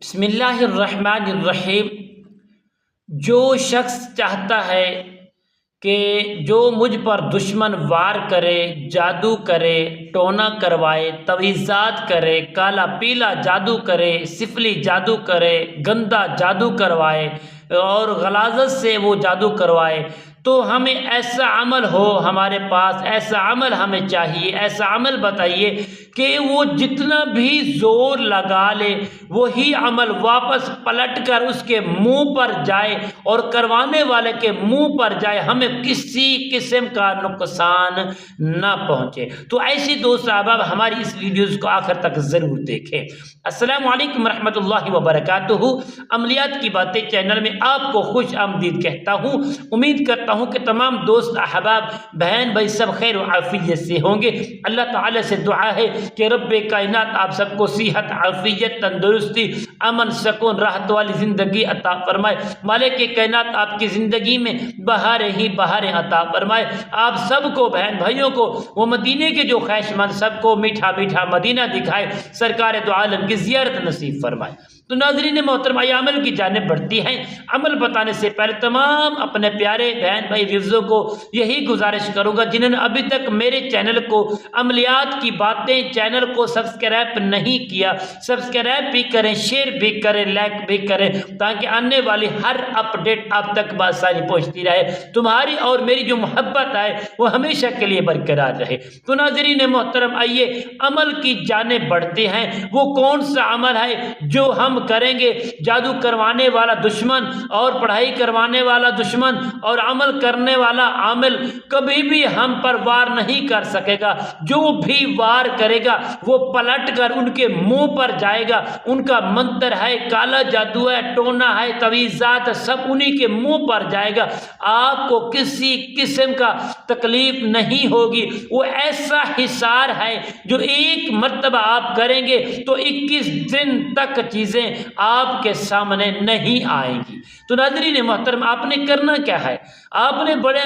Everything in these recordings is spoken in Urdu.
بسم اللہ الرحمن الرحیم۔ جو شخص چاہتا ہے کہ جو مجھ پر دشمن وار کرے، جادو کرے، ٹونا کروائے، تویزات کرے، کالا پیلا جادو کرے، سفلی جادو کرے، گندا جادو کروائے اور غلاظت سے وہ جادو کروائے، تو ہمیں ایسا عمل ہو، ہمارے پاس ایسا عمل ہمیں چاہیے، ایسا عمل بتائیے کہ وہ جتنا بھی زور لگا لے وہی عمل واپس پلٹ کر اس کے منہ پر جائے اور کروانے والے کے منہ پر جائے، ہمیں کسی قسم کا نقصان نہ پہنچے۔ تو ایسی دوست احباب ہماری اس ویڈیوز کو آخر تک ضرور دیکھیں۔ السلام علیکم ورحمۃ اللہ وبرکاتہ۔ عملیات کی باتیں چینل میں آپ کو خوش آمدید کہتا ہوں۔ امید کرتا ہوں کہ تمام دوست احباب بہن بھائی سب خیر و عافیت سے ہوں گے۔ اللہ تعالی سے دعا ہے کہ رب کائنات آپ سب کو صحت، عافیت، تندرستی، امن، سکون، راحت والی زندگی عطا فرمائے۔ مالک کائنات آپ کی زندگی میں بہاریں ہی بہاریں عطا فرمائے۔ آپ سب کو، بہن بھائیوں کو، وہ مدینے کے جو خواہش مند سب کو میٹھا میٹھا مدینہ دکھائے، سرکار دو عالم کی زیارت نصیب فرمائے۔ تو ناظرین محترم، آئیے عمل کی جانب بڑھتی ہیں۔ عمل بتانے سے پہلے تمام اپنے پیارے بہن بھائی ویوزوں کو یہی گزارش کروں گا جنہوں نے ابھی تک میرے چینل کو عملیات کی باتیں چینل کو سبسکرائب نہیں کیا، سبسکرائب بھی کریں، شیئر بھی کریں، لائک بھی کریں، تاکہ آنے والی ہر اپڈیٹ آپ تک بآسانی پہنچتی رہے، تمہاری اور میری جو محبت ہے وہ ہمیشہ کے لیے برقرار رہے۔ تو ناظرین محترم، آئیے عمل کی جانب بڑھتے ہیں۔ وہ کون سا عمل ہے جو ہم کریں گے؟ جادو کروانے والا دشمن اور پڑھائی کروانے والا دشمن اور عمل کرنے والا عامل کبھی بھی ہم پر وار نہیں کر سکے گا۔ جو بھی وار کرے گا وہ پلٹ کر ان کے منہ پر جائے گا۔ ان کا منتر ہے، کالا جادو ہے، ٹونا ہے، تویزات، سب انہی کے منہ پر جائے گا۔ آپ کو کسی قسم کا تکلیف نہیں ہوگی۔ وہ ایسا حصار ہے جو ایک مرتبہ آپ کریں گے تو 21 دن تک چیزیں آپ کے سامنے نہیں آئیں گی۔ تو ناظرین محترم، آپ نے کرنا کیا ہے؟ آپ نے بڑے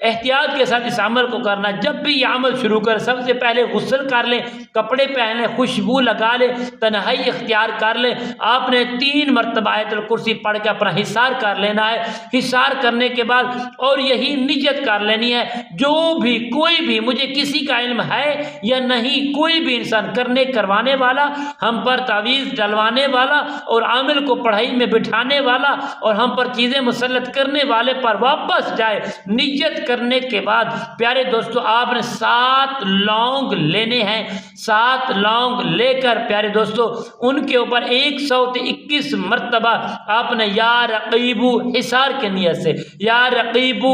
احتیاط کے ساتھ اس عمل کو کرنا۔ جب بھی یہ عمل شروع کر، سب سے پہلے غسل کر لیں، کپڑے پہن لیں، خوشبو لگا لیں، تنہائی اختیار کر لیں۔ آپ نے 3 مرتبہ آیت الکرسی پڑھ کے اپنا حصار کر لینا ہے۔ حصار کرنے کے بعد اور یہی نیت کر لینی ہے، جو بھی کوئی بھی، مجھے کسی کا علم ہے یا نہیں، کوئی بھی انسان کرنے کروانے والا، ہم پر تعویذ ڈلوانے والا اور عامل کو پڑھائی میں بٹھانے والا اور ہم پر چیزیں مسلط کرنے والے پر واپس جائے۔ نیت کرنے کے بعد پیارے دوستو، آپ نے 7 لونگ لینے ہیں۔ 7 لونگ لے کر پیارے دوستو ان کے اوپر 121 مرتبہ آپ نے یا رقیبو حصار کے نیت سے یا رقیبو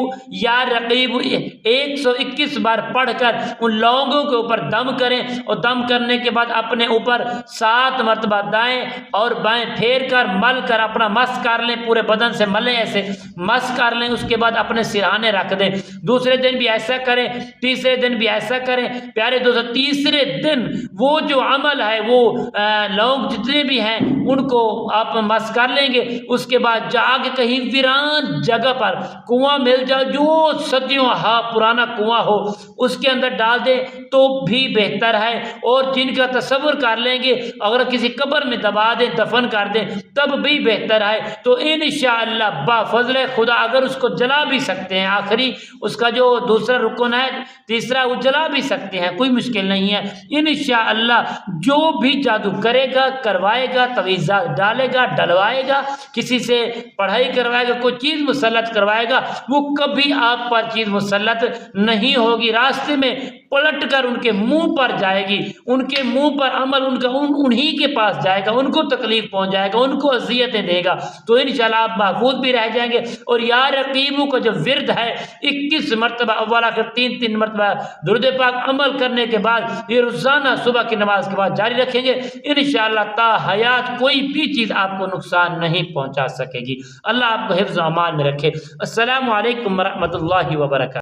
121 بار پڑھ کر ان لونگوں کے اوپر دم کریں، اور دم کرنے کے بعد اپنے اوپر 7 مرتبہ دائیں اور بائیں پھیر کر مل کر اپنا مس کر لیں، پورے بدن سے ملیں، ایسے مس کر لیں۔ اس کے بعد اپنے سرہانے رکھ دیں۔ دوسرے دن بھی ایسا کریں، تیسرے دن بھی ایسا کریں۔ پیارے دوستو، تیسرے دن وہ جو عمل ہے، وہ لونگ جتنے بھی ہیں ان کو آپ مس کر لیں گے۔ اس کے بعد جا کے کہیں ویران جگہ پر کنواں مل جائے، جو صدیوں پرانا کنواں ہو، اس کے اندر ڈال دیں تو بھی بہتر ہے۔ اور جن کا تصور کر لیں گے، اگر کسی قبر میں دبا دیں، دفن کر دیں، تب بھی بہتر ہے۔ تو انشاءاللہ بفضل خدا اگر اس کو جلا بھی سکتے ہیں، آخری اس کا جو دوسرا رکن ہے، تیسرا، وہ جلا بھی سکتے ہیں، کوئی مشکل نہیں ہے۔ انشاءاللہ جو بھی جادو کرے گا، کروائے گا، تویزات ڈالے گا، ڈلوائے گا، کسی سے پڑھائی کروائے گا، کوئی چیز مسلط کروائے گا، وہ کبھی آپ پر چیز مسلط نہیں ہوگی۔ راستے میں پلٹ کر ان کے منہ پر جائے گی، ان کے منہ پر عمل ان کا انہی کے پاس جائے گا، ان کو تکلیف پہنچ جائے گا، ان کو اذیتیں دے گا۔ تو انشاءاللہ آپ محفوظ بھی رہ جائیں گے۔ اور یا رقیبو کا جو ورد ہے، 21 مرتبہ اول آخر 3 مرتبہ درود پاک عمل کرنے کے بعد یہ روزانہ صبح کی نماز کے بعد جاری رکھیں گے، انشاءاللہ تا حیات کوئی بھی چیز آپ کو نقصان نہیں پہنچا سکے گی۔ اللہ آپ کو حفظ و امان میں رکھے۔ السلام علیکم ورحمۃ اللہ وبرکاتہ۔